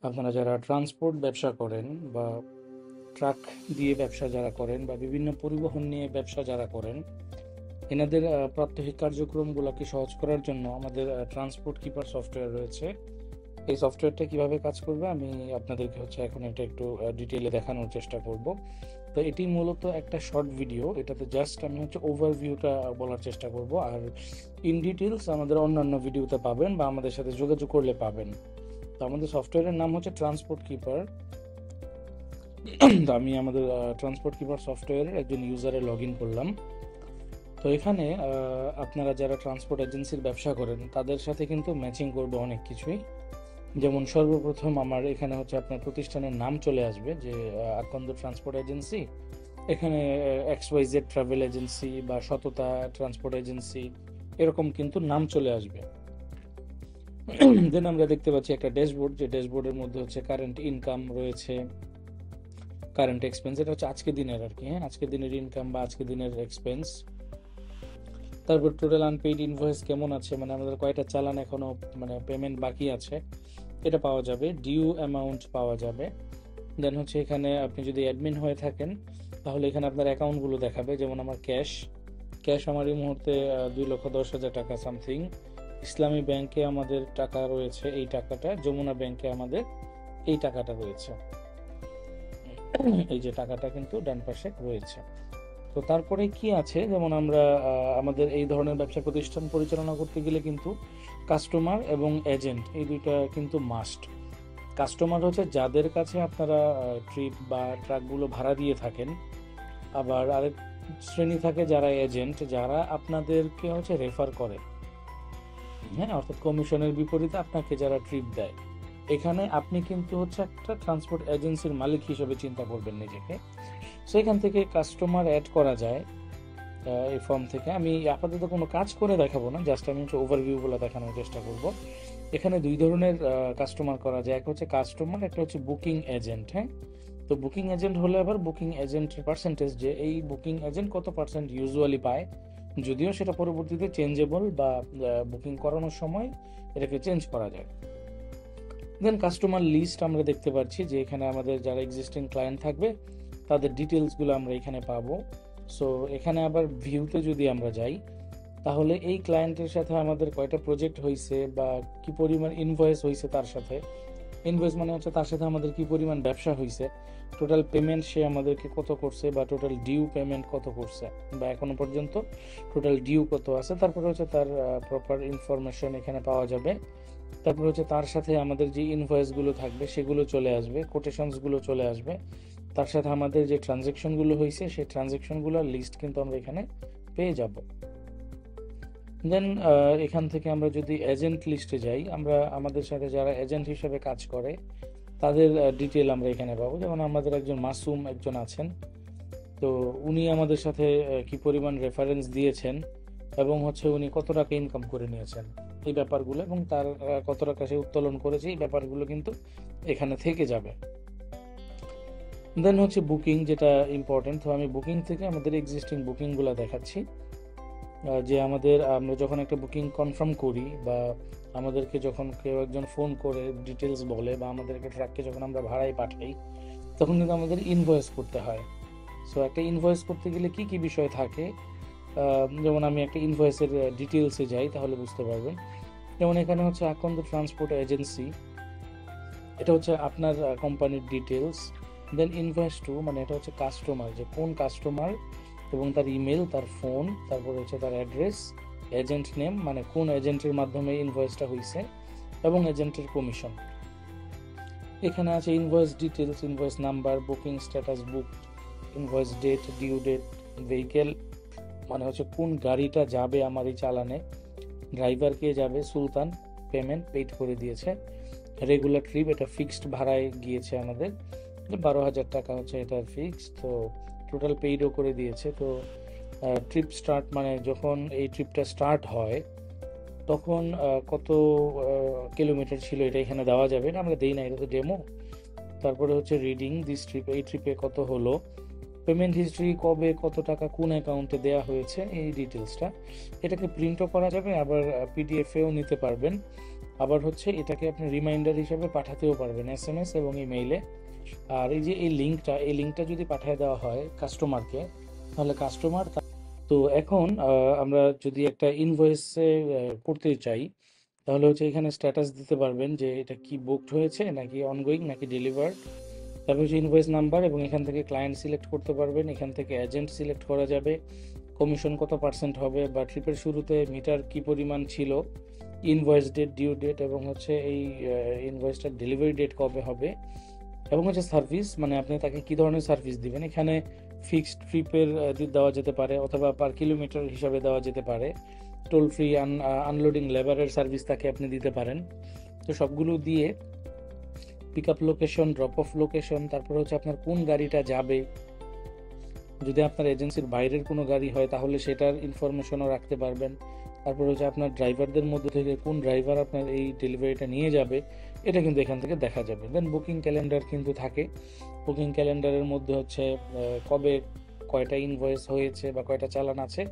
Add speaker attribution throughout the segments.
Speaker 1: আপনারা যারা ট্রান্সপোর্ট ব্যবসা করেন বা ট্রাক দিয়ে ব্যবসা যারা করেন বা বিভিন্ন পরিবহন নিয়ে ব্যবসা যারা করেন, এনাদের প্রাত্যহিক কার্যক্রমগুলোকে সহজ করার জন্য আমাদের ট্রান্সপোর্ট কিপার সফটওয়্যার রয়েছে। এই সফটওয়্যারটা কিভাবে কাজ করবে আমি আপনাদেরকে এখন এটা একটু ডিটেইলে দেখানোর চেষ্টা করব। তো এটি মূলত একটা শর্ট ভিডিও, এটাতে জাস্ট আমি ওভারভিউটা বলার চেষ্টা করব, আর ইন ডিটেলস আমাদের অন্যান্য ভিডিওতে পাবেন বা আমাদের সাথে যোগাযোগ করলে পাবেন। তো আমাদের সফটওয়্যারের নাম হচ্ছে ট্রান্সপোর্ট কিপার। তো আমি আমাদের ট্রান্সপোর্ট কিপার সফটওয়্যারের একজন ইউজারে লগ ইন করলাম। তো এখানে আপনারা যারা ট্রান্সপোর্ট এজেন্সির ব্যবসা করেন তাদের সাথে কিন্তু ম্যাচিং করবে অনেক কিছুই। যেমন সর্বপ্রথম আমার এখানে আপনার প্রতিষ্ঠানের নাম চলে আসবে, যে আকন্দ ট্রান্সপোর্ট এজেন্সি। এখানে XYZ ট্রাভেল এজেন্সি বা সততা ট্রান্সপোর্ট এজেন্সি এরকম কিন্তু নাম চলে আসবে। দেন আমরা দেখতে পাচ্ছি একটা ড্যাশবোর্ড, যে ড্যাশবোর্ডের মধ্যে কারেন্ট ইনকাম রয়েছে, কারেন্ট এক্সপেন্স, এটা আজকের দিনের আর কি, হ্যাঁ, আজকের দিনের ইনকাম বা আজকের দিনের এক্সপেন্স। তারপর টোটাল আনপেইড ইনভয়েস কেমন আছে, মানে আমাদের কয়টা চালান এখনো পেমেন্ট বাকি আছে, এটা পাওয়া যাবে। ডিউ অ্যামাউন্ট পাওয়া যাবে। দেন এখানে আপনি যদি অ্যাডমিন হয়ে থাকেন তাহলে এখানে আপনার অ্যাকাউন্টগুলো দেখাবে। যেমন আমার ক্যাশ আমার এই মুহূর্তে 2,10,000 টাকা সামথিং। ইসলামী ব্যাংকে আমাদের টাকা রয়েছে এই টাকাটা, যমুনা ব্যাংকে আমাদের এই টাকাটা রয়েছে। এই যে টাকাটা কিন্তু ডান পাশে রয়েছে। তো তারপরে কি আছে, যেমন আমরা আমাদের এই ধরনের ব্যবসা প্রতিষ্ঠান পরিচালনা করতে গেলে কিন্তু কাস্টমার এবং এজেন্ট এই দুইটা কিন্তু মাস্ট। কাস্টমার যাদের কাছে আপনারা ট্রিপ বা ট্রাকগুলো ভাড়া দিয়ে থাকেন। আবার আরেক শ্রেণী থাকে যারা এজেন্ট, যারা আপনাদেরকে রেফার করে, হ্যাঁ, অর্থাৎ কমিশনের বিপরীতে আপনাকে যারা ট্রিপ দেয়। এখানে আপনি কিন্তু একটা ট্রান্সপোর্ট এজেন্সির মালিক হিসেবে চিন্তা করবেন নিজেকে। সো এখান থেকে কাস্টমার অ্যাড করা যায় এই ফর্ম থেকে। আমি আপাতত কোনো কাজ করে দেখাবো না, জাস্ট আমি ওভারভিউগুলো দেখানোর চেষ্টা করব। এখানে দুই ধরনের কাস্টমার করা যায়, একটা কাস্টমার, একটা বুকিং এজেন্ট। হ্যাঁ, তো বুকিং এজেন্ট হলে আবার বুকিং এজেন্টের পার্সেন্টেজ, যে এই বুকিং এজেন্ট কত পার্সেন্ট ইউজুয়ালি পায়, যদিও সেটা পরবর্তীতে চেঞ্জেবল বা বুকিং করানোর সময় এটাকে চেঞ্জ করা যায়। দেন কাস্টমার লিস্ট আমরা দেখতে পাচ্ছি, যে এখানে আমাদের যারা এক্সিস্টিং ক্লায়েন্ট থাকবে তাদের ডিটেলসগুলো আমরা এখানে পাবো। সো এখানে আবার ভিউতে যদি আমরা যাই তাহলে এই ক্লায়েন্টের সাথে আমাদের কয়টা প্রজেক্ট হয়েছে বা কি পরিমাণ ইনভয়েস হয়েছে, তার সাথে ইনভয়েস মানে তার সাথে আমাদের কি পরিমাণ ব্যবসা হয়েছে, টোটাল পেমেন্ট সে আমাদেরকে কত করছে বা টোটাল ডিউ পেমেন্ট কত করছে বা এখনো পর্যন্ত টোটাল ডিউ কত আছে, তারপরে তার প্রপার ইনফরমেশন এখানে পাওয়া যাবে। তারপর তার সাথে আমাদের যে ইনভয়েসগুলো থাকবে সেগুলো চলে আসবে, কোটেশনসগুলো চলে আসবে। তার সাথে আমাদের যে ট্রানজ্যাকশনগুলো হয়েছে সেই ট্রানজ্যাকশনগুলোর লিস্ট কিন্তু আমরা এখানে পেয়ে যাব। দেন এখান থেকে আমরা যদি এজেন্ট লিস্টে যাই, আমরা আমাদের সাথে যারা এজেন্ট হিসেবে কাজ করে তাদের ডিটেল আমরা এখানে পাবো। যেমন আমাদের একজন মাসুম একজন আছেন, তো উনি আমাদের সাথে কি পরিমাণ রেফারেন্স দিয়েছেন এবং উনি কত টাকা ইনকাম করে নিয়েছেন এই ব্যাপারগুলো, এবং তার কত টাকা সে উত্তোলন করেছে এই ব্যাপারগুলো কিন্তু এখানে থেকে যাবে। দেন বুকিং, যেটা ইম্পর্টেন্ট। তো আমি বুকিং থেকে আমাদের এক্সিস্টিং বুকিংগুলো দেখাচ্ছি। যে আমরা যখন একটা বুকিং কনফার্ম করি বা আমাদেরকে যখন কেউ একজন ফোন করে ডিটেলস বলে বা আমাদেরকে ট্রাককে যখন আমরা ভাড়ায় পাঠাই, তখন কিন্তু আমাদের ইনভয়েস করতে হয়। সো একটা ইনভয়েস করতে গেলে কি কি বিষয় থাকে, যেমন আমি একটা ইনভয়েসের ডিটেলসে যাই তাহলে বুঝতে পারবেন। যেমন এখানে আকন্দ ট্রান্সপোর্ট এজেন্সি, এটা আপনার কোম্পানির ডিটেলস। দেন ইনভয়েস টু, মানে এটা কাস্টমার, যে কোন কাস্টমার এবং তার ইমেল, তার ফোন, তারপরে তার অ্যাড্রেস, এজেন্ট নেম, মানে কোন এজেন্টের মাধ্যমে ইনভয়েসটা হয়েছে, এবং এজেন্টের কমিশন। এখানে আছে invoice details, invoice number, booking status book, invoice date, due date, vehicle, মানে কোন গাড়িটা যাবে আমার এই চালানে, ড্রাইভার কে যাবে, সুলতান, পেমেন্ট পেইড করে দিয়েছে, রেগুলার ট্রিপ, এটা ফিক্সড ভাড়ায় গিয়েছে আমাদের 12,000 টাকা এটার ফিক্সড, তো টোটাল পেইডও করে দিয়েছে। তো ট্রিপ স্টার্ট, মানে যখন এই ট্রিপটা স্টার্ট হয় তখন কত কিলোমিটার ছিল এটা এখানে দেওয়া যাবে, এটা আমরা দেই না, এটা তো ডেমো। তারপরে রিডিং দিস ট্রিপ, এই ট্রিপে কত হলো, পেমেন্ট হিস্ট্রি, কবে কত টাকা কোন অ্যাকাউন্টে দেওয়া হয়েছে, এই ডিটেলসটা। এটাকে প্রিন্টও করা যাবে, আবার পিডিএফেও নিতে পারবেন। আবার হচ্ছে এটাকে আপনি রিমাইন্ডার হিসেবে পাঠাতেও পারবেন SMS এবং ইমেইলে। আর এই যে এই লিঙ্কটা যদি পাঠিয়ে দেওয়া হয় কাস্টমারকে, তাহলে কাস্টমার, তো এখন আমরা যদি একটা ইনভয়েসে করতে চাই, তাহলে হচ্ছে এখানে স্ট্যাটাস দিতে পারবেন যে এটা কি বুকড হয়েছে নাকি অনগোয়িং নাকি ডেলিভার্ড। তারপর হচ্ছে ইনভয়েস নাম্বার, এবং এখান থেকে ক্লায়েন্ট সিলেক্ট করতে পারবেন, এখান থেকে এজেন্ট সিলেক্ট করা যাবে, কমিশন কত % হবে, বা ট্রিপের শুরুতে মিটার কি পরিমাণ ছিল, ইনভয়েস ডেট, ডিউ ডেট, এবং হচ্ছে এই ইনভয়েসটার ডেলিভারি ডেট কবে হবে, এবং হচ্ছে সার্ভিস, মানে আপনি তাকে কি ধরনের সার্ভিস দিবেন। এখানে ফিক্সড ট্রিপের দেওয়া যেতে পারে, অথবা পার কিলোমিটার হিসাবে দেওয়া যেতে পারে, টোল ফ্রি, আনলোডিং লেবারের সার্ভিস তাকে আপনি দিতে পারেন। তো সবগুলো দিয়ে pick up location, drop off location, তারপর হচ্ছে আপনার কোন গাড়িটা যাবে, যদি আপনার এজেন্সির বাইরের কোনো গাড়ি হয় তাহলে সেটার ইনফরমেশনও রাখতে পারবেন। তারপর হচ্ছে আপনার ড্রাইভারদের মধ্যে থেকে কোন ড্রাইভার আপনার এই ডেলিভারিটা নিয়ে যাবে, এটা কিন্তু এখান থেকে দেখা যাবে। দেন বুকিং ক্যালেন্ডার কিন্তু থাকে। বুকিং ক্যালেন্ডারের মধ্যে হচ্ছে কবে কয়টা ইনভয়েস হয়েছে বা কয়টা চালান আছে,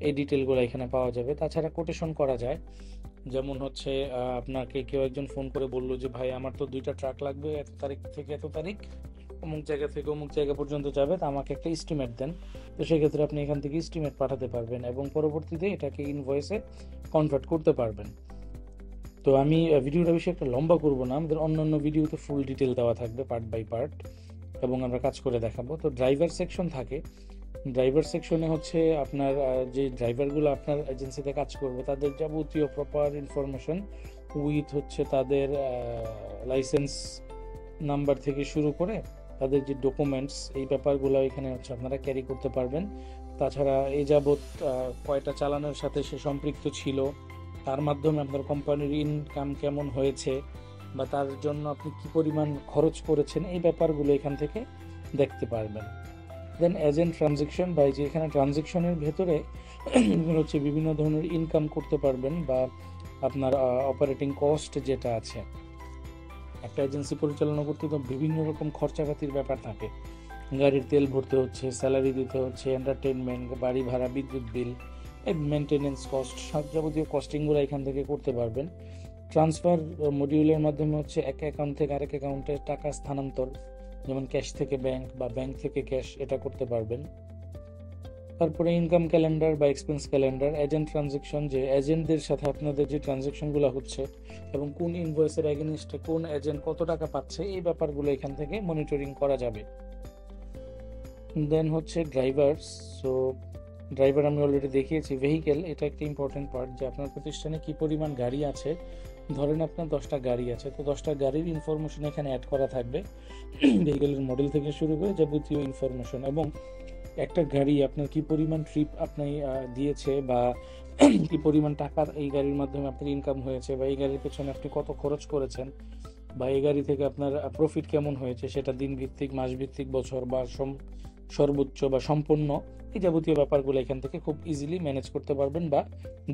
Speaker 1: এই ডিটেলগুলো এখানে পাওয়া যাবে। তাছাড়া কোটেশন করা যায়, যেমন হচ্ছে আপনাকে কেউ একজন ফোন করে বললো যে ভাই আমার তো 2টা ট্রাক লাগবে, এত তারিখ থেকে এত তারিখ, অমুক জায়গা থেকে অমুক জায়গা পর্যন্ত যাবে, তা আমাকে একটা এস্টিমেট দেন। তো সেক্ষেত্রে আপনি এখান থেকে এস্টিমেট পাঠাতে পারবেন এবং পরবর্তীতে এটাকে ইনভয়েসে কনভার্ট করতে পারবেন। তো আমি ভিডিওটা বেশি একটা লম্বা করব না, আমাদের অন্যান্য ভিডিওতে ফুল ডিটেল দেওয়া থাকবে পার্ট বাই পার্ট, এবং আমরা কাজ করে দেখাবো। তো ড্রাইভার সেকশন থাকে। ড্রাইভার সেকশনে হচ্ছে আপনার যে ড্রাইভারগুলো আপনার এজেন্সিতে কাজ করবে তাদের যাবতীয় প্রপার ইনফরমেশন উইথ হচ্ছে তাদের লাইসেন্স নাম্বার থেকে শুরু করে তাদের যে ডকুমেন্টস, এই ব্যাপারগুলো এখানে হচ্ছে আপনারা ক্যারি করতে পারবেন। তাছাড়া এই যাবৎ কয়টা চালানোর সাথে সে সম্পৃক্ত ছিল, তার মাধ্যমে আপনার কোম্পানির ইনকাম কেমন হয়েছে, বা তার জন্য আপনি কি পরিমাণ খরচ করেছেন, এই ব্যাপারগুলো এখান থেকে দেখতে পারবেন। দেন এজেন্ট ট্রানজেকশন, বা যে এখানে ট্রানজেকশনের ভেতরে হচ্ছে বিভিন্ন ধরনের ইনকাম করতে পারবেন, বা আপনার অপারেটিং কস্ট যেটা আছে, একটা এজেন্সি পরিচালনা করতে তো বিভিন্ন রকম খরচাপাতির ব্যাপার থাকে। গাড়ির তেল ভরতে হচ্ছে, স্যালারি দিতে হচ্ছে, এন্টারটেনমেন্ট, বাড়ি ভাড়া, বিদ্যুৎ বিল, মেনটেনেন্স কস্ট, সব যাবতীয় কস্টিংগুলো এখান থেকে করতে পারবেন। ট্রান্সফার মডিউলের মাধ্যমে হচ্ছে এক অ্যাকাউন্ট থেকে আরেক অ্যাকাউন্টে টাকা স্থানান্তর, যেমন ক্যাশ থেকে ব্যাংক বা ব্যাংক থেকে ক্যাশ, এটা করতে পারবেন। তারপরে ইনকাম ক্যালেন্ডার বা এক্সপেন্স ক্যালেন্ডার, এজেন্ট ট্রানজেকশন, যে এজেন্টদের সাথে আপনাদের যে ট্রানজেকশনগুলো হচ্ছে এবং কোন ইনভয়েসের এগেনিস্টে কোন এজেন্ট কত টাকা পাচ্ছে, এই ব্যাপারগুলো এখান থেকে মনিটরিং করা যাবে। দেন হচ্ছে ড্রাইভার। সো ড্রাইভার আমি অলরেডি দেখিয়েছি। ভেহিকেল, এটা একটা ইম্পর্টেন্ট পার্ট, যে আপনার প্রতিষ্ঠানে কি পরিমাণ গাড়ি আছে। ধরেন আপনার 10টা গাড়ি আছে, তো 10টা গাড়ির ইনফরমেশন এখানে অ্যাড করা থাকবে, ভেহিকেলের মডেল থেকে শুরু করে যাবতীয় ইনফরমেশন, এবং একটা গাড়ি আপনার কি পরিমাণ ট্রিপ আপনি দিয়েছে, বা কি পরিমাণ টাকার এই গাড়ির মাধ্যমে আপনার ইনকাম হয়েছে, বা এই গাড়ির পেছনে আপনি কত খরচ করেছেন, বা এই গাড়ি থেকে আপনার প্রফিট কেমন হয়েছে, সেটা দিন ভিত্তিক, মাস ভিত্তিক, বছর, বা সর্বোচ্চ বা সম্পূর্ণ, এই যাবতীয় ব্যাপারগুলো এখান থেকে খুব ইজিলি ম্যানেজ করতে পারবেন বা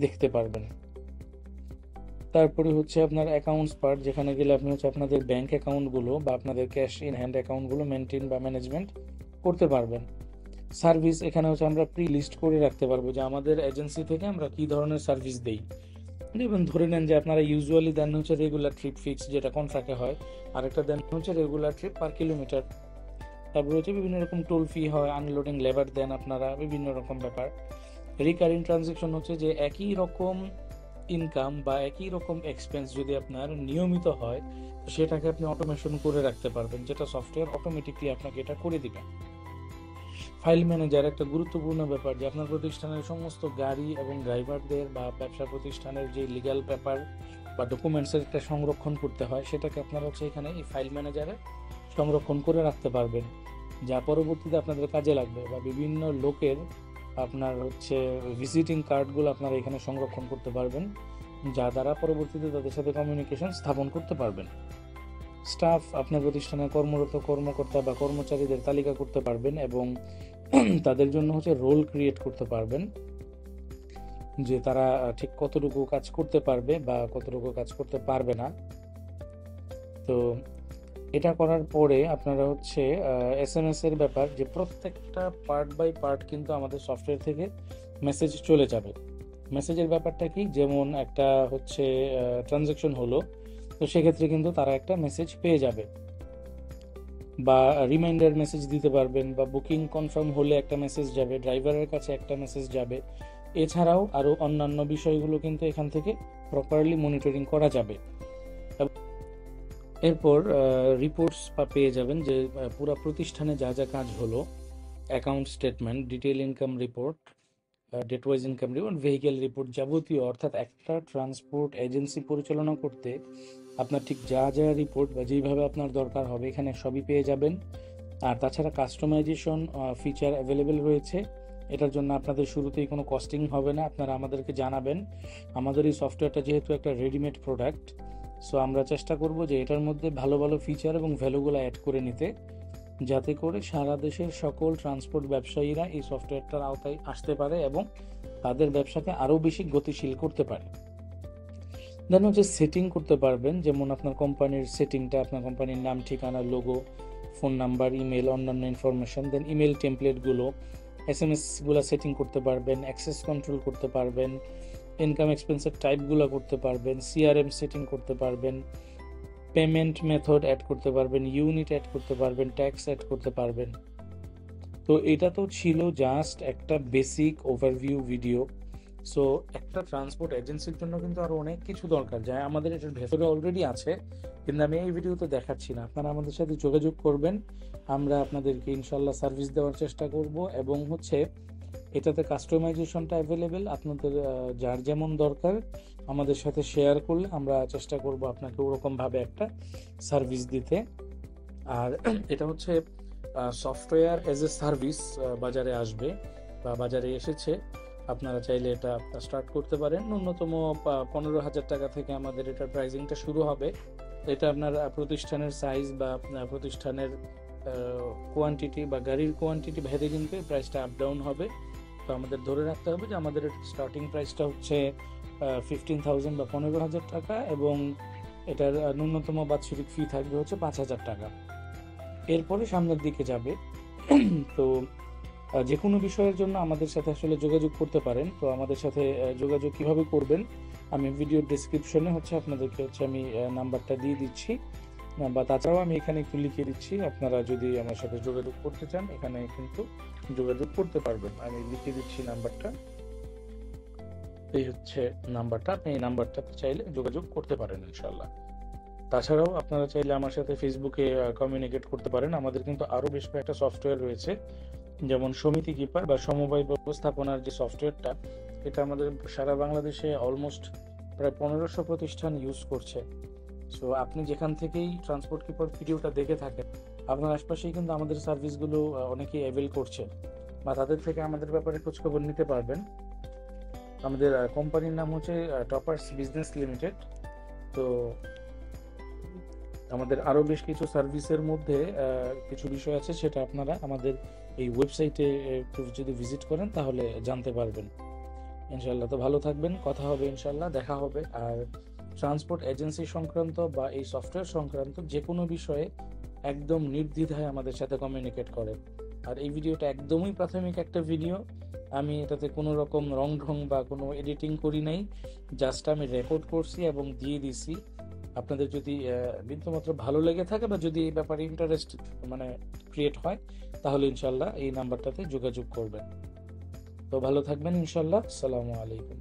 Speaker 1: দেখতে পারবেন। তারপরে হচ্ছে আপনার অ্যাকাউন্টস পার্ট, যেখানে গেলে আপনি হচ্ছে আপনাদের ব্যাংক অ্যাকাউন্টগুলো বা আপনাদের ক্যাশ ইন হ্যান্ড অ্যাকাউন্টগুলো মেনটেন বা ম্যানেজমেন্ট করতে পারবেন। সার্ভিস, এখানে হচ্ছে আমরা প্রি লিস্ট করে রাখতে পারবো যে আমাদের এজেন্সি থেকে আমরা কি ধরনের সার্ভিস দেই। যেমন ধরে নেন যে আপনারা ইউজুয়ালি দেন হচ্ছে রেগুলার ট্রিপ ফিক্স, যেটা কন্ট্রাক্টে হয়, আরেকটা দেন হচ্ছে রেগুলার ট্রিপ পার কিলোমিটার। তারপরে হচ্ছে বিভিন্ন রকম টোল ফি হয়, আনলোডিং লেবার দেন আপনারা, বিভিন্ন রকম ব্যাপার। রিকারিং ট্রানজেকশন হচ্ছে যে একই রকম ইনকাম বা একই রকম এক্সপেন্স যদি আপনার নিয়মিত হয়, তো সেটাকে আপনি অটোমেশন করে রাখতে পারবেন, যেটা সফটওয়্যার অটোমেটিকলি আপনাকে এটা করে দিবে। ফাইল ম্যানেজার একটা গুরুত্বপূর্ণ ব্যাপার, যে আপনার প্রতিষ্ঠানের সমস্ত গাড়ি এবং ড্রাইভারদের বা ব্যবসা প্রতিষ্ঠানের যে লিগ্যাল পেপার বা ডকুমেন্টসের একটা সংরক্ষণ করতে হয়, সেটাকে আপনারা হচ্ছে এখানে এই ফাইল ম্যানেজারে সংরক্ষণ করে রাখতে পারবেন, যা পরবর্তীতে আপনাদের কাজে লাগবে। বা বিভিন্ন লোকের আপনার হচ্ছে ভিজিটিং কার্ডগুলো আপনারা এখানে সংরক্ষণ করতে পারবেন, যা দ্বারা পরবর্তীতে তাদের সাথে কমিউনিকেশন স্থাপন করতে পারবেন। স্টাফ, আপনার প্রতিষ্ঠানে কর্মরত কর্মকর্তা বা কর্মচারীদের তালিকা করতে পারবেন, এবং তাদের জন্য হচ্ছে রোল ক্রিয়েট করতে পারবেন, যে তারা ঠিক কতটুকু কাজ করতে পারবে বা কতটুকু কাজ করতে পারবে না। তো এটা করার পরে আপনারা হচ্ছে SMS এর ব্যাপার, যে প্রত্যেকটা পার্ট বাই পার্ট কিন্তু আমাদের সফটওয়্যার থেকে মেসেজ চলে যাবে। মেসেজের ব্যাপারটা কি, যেমন একটা হচ্ছে ট্রানজ্যাকশন হলো, তো সেক্ষেত্রে কিন্তু তারা একটা মেসেজ পেয়ে যাবে, বা রিমাইন্ডার মেসেজ দিতে পারবেন, বা বুকিং কনফার্ম হলে একটা মেসেজ যাবে, ড্রাইভারের কাছে একটা মেসেজ যাবে। এছাড়াও আরও অন্যান্য বিষয়গুলো কিন্তু এখান থেকে প্রপারলি মনিটরিং করা যাবে। এরপর রিপোর্টস পেয়ে যাবেন যে পুরো প্রতিষ্ঠানে যা যা কাজ হলো, account statement, detail income report, date wise income report, vehicle report, যাবতীয়, অর্থাৎ একটা ট্রান্সপোর্ট এজেন্সি পরিচালনা করতে আপনার ঠিক যা যা রিপোর্ট বা যেইভাবে আপনার দরকার হবে এখানে সবই পেয়ে যাবেন। আর তাছাড়া কাস্টমাইজেশন ফিচার অ্যাভেলেবেল রয়েছে। এটার জন্য আপনাদের শুরুতেই কোনো কস্টিং হবে না, আপনারা আমাদেরকে জানাবেন। আমাদের এই সফটওয়্যারটা যেহেতু একটা রেডিমেড প্রোডাক্ট, সো আমরা চেষ্টা করব যে এটার মধ্যে ভালো ভালো ফিচার এবং ভ্যালুগুলো অ্যাড করে নিতে, যাতে করে সারা দেশের সকল ট্রান্সপোর্ট ব্যবসায়ীরা এই সফটওয়্যারটার আওতায় আসতে পারে এবং তাদের ব্যবসাকে আরও বেশি গতিশীল করতে পারে। দেন হচ্ছে সেটিং করতে পারবেন, যেমন আপনার কোম্পানির সেটিংটা, আপনার কোম্পানির নাম, ঠিকানা, লোগো, ফোন নাম্বার, ইমেল, অন্যান্য ইনফরমেশন, দেন ইমেল টেমপ্লেটগুলো, এসএমএসগুলো সেটিং করতে পারবেন, অ্যাক্সেস কন্ট্রোল করতে পারবেন, ইনকাম এক্সপেন্সের টাইপগুলো করতে পারবেন, সিআরএম সেটিং করতে পারবেন, পেমেন্ট মেথড অ্যাড করতে পারবেন, ইউনিট অ্যাড করতে পারবেন, ট্যাক্স অ্যাড করতে পারবেন। তো এটা তো ছিল জাস্ট একটা বেসিক ওভারভিউ ভিডিও। সো একটা ট্রান্সপোর্ট এজেন্সির জন্য কিন্তু আরও অনেক কিছু দরকার, যা আমাদের এটার ভেতরে অলরেডি আছে, কিন্তু আমি এই ভিডিওতে দেখাচ্ছি না। আপনারা আমাদের সাথে যোগাযোগ করবেন, আমরা আপনাদেরকে ইনশাল্লাহ সার্ভিস দেওয়ার চেষ্টা করব। এবং হচ্ছে এটাতে কাস্টমাইজেশনটা অ্যাভেলেবেল, আপনাদের যার যেমন দরকার আমাদের সাথে শেয়ার করলে আমরা চেষ্টা করব আপনাকে ওরকমভাবে একটা সার্ভিস দিতে। আর এটা হচ্ছে সফটওয়্যার এজ এ সার্ভিস বাজারে আসবে বা বাজারে এসেছে। আপনারা চাইলে এটা স্টার্ট করতে পারেন। ন্যূনতম 15,000 টাকা থেকে আমাদের এটার প্রাইসিংটা শুরু হবে। এটা আপনার প্রতিষ্ঠানের সাইজ বা প্রতিষ্ঠানের কোয়ান্টিটি বা গাড়ির কোয়ান্টিটি ভেদে কিন্তু এই প্রাইসটা আপ ডাউন হবে। তো আমাদের ধরে রাখতে হবে যে আমাদের স্টার্টিং প্রাইসটা হচ্ছে 15,000 বা 15,000 টাকা, এবং এটার ন্যূনতম বাৎসরিক ফি থাকবে হচ্ছে 5,000 টাকা। এরপরে সামনের দিকে যাবে। তো যে কোনো বিষয়ের জন্য আমাদের সাথে আসলে যোগাযোগ করতে পারেন। তো আমাদের সাথে যোগাযোগ কিভাবে করবেন, আমি ভিডিওর ডেসক্রিপশনে হচ্ছে আপনাদেরকে হচ্ছে আমি নাম্বারটা দিয়ে দিচ্ছি, বা তাছাড়াও আমি এখানে একটু লিখে দিচ্ছি। আপনারা যদি আমার সাথে যোগাযোগ করতে চান এখানে কিন্তু যোগাযোগ করতে পারবেন। আমি লিখে দিচ্ছি নাম্বারটা, এই হচ্ছে নাম্বারটা। আপনি এই নাম্বারটাতে চাইলে যোগাযোগ করতে পারেন ইনশাল্লাহ। তাছাড়াও আপনারা চাইলে আমার সাথে ফেসবুকে কমিউনিকেট করতে পারেন। আমাদের কিন্তু আরও বেশ কয়েকটা সফটওয়্যার রয়েছে, যেমন সমিতি কিপার বা সমবায় ব্যবস্থাপনার যে সফটওয়্যারটা, এটা আমাদের সারা বাংলাদেশে অলমোস্ট প্রায় 1500 প্রতিষ্ঠান ইউজ করছে। সো আপনি যেখান থেকেই ট্রান্সপোর্ট কিপার ভিডিওটা দেখে থাকেন, আপনার আশপাশেই কিন্তু আমাদের সার্ভিসগুলো অনেকেই অ্যাভেল করছে, বা তাদের থেকে আমাদের ব্যাপারে খোঁজখবর নিতে পারবেন। আমাদের কোম্পানির নাম হচ্ছে টপার্স বিজনেস লিমিটেড। তো আমাদের আরও বেশ কিছু সার্ভিসের মধ্যে কিছু বিষয় আছে, সেটা আপনারা আমাদের এই ওয়েবসাইটে একটু যদি ভিজিট করেন তাহলে জানতে পারবেন ইনশাল্লাহ। তো ভালো থাকবেন, কথা হবে ইনশাল্লাহ, দেখা হবে। আর ট্রান্সপোর্ট এজেন্সি সংক্রান্ত বা এই সফটওয়্যার সংক্রান্ত যে কোনো বিষয়ে একদম নির্দ্বিধায় আমাদের সাথে কমিউনিকেট করে। আর এই ভিডিওটা একদমই প্রাথমিক একটা ভিডিও, আমি এটাতে কোনো রকম রং ঢং বা কোনো এডিটিং করি নাই, জাস্ট আমি রেকর্ড করছি এবং দিয়ে দিছি। আপনাদের যদি বিন্দুমাত্র ভালো লেগে থাকে বা যদি এই ব্যাপারে ইন্টারেস্ট ক্রিয়েট হয়, তাহলে ইনশাল্লাহ এই নাম্বারটাতে যোগাযোগ করবেন। তো ভালো থাকবেন ইনশাল্লাহ। আসসালামু আলাইকুম।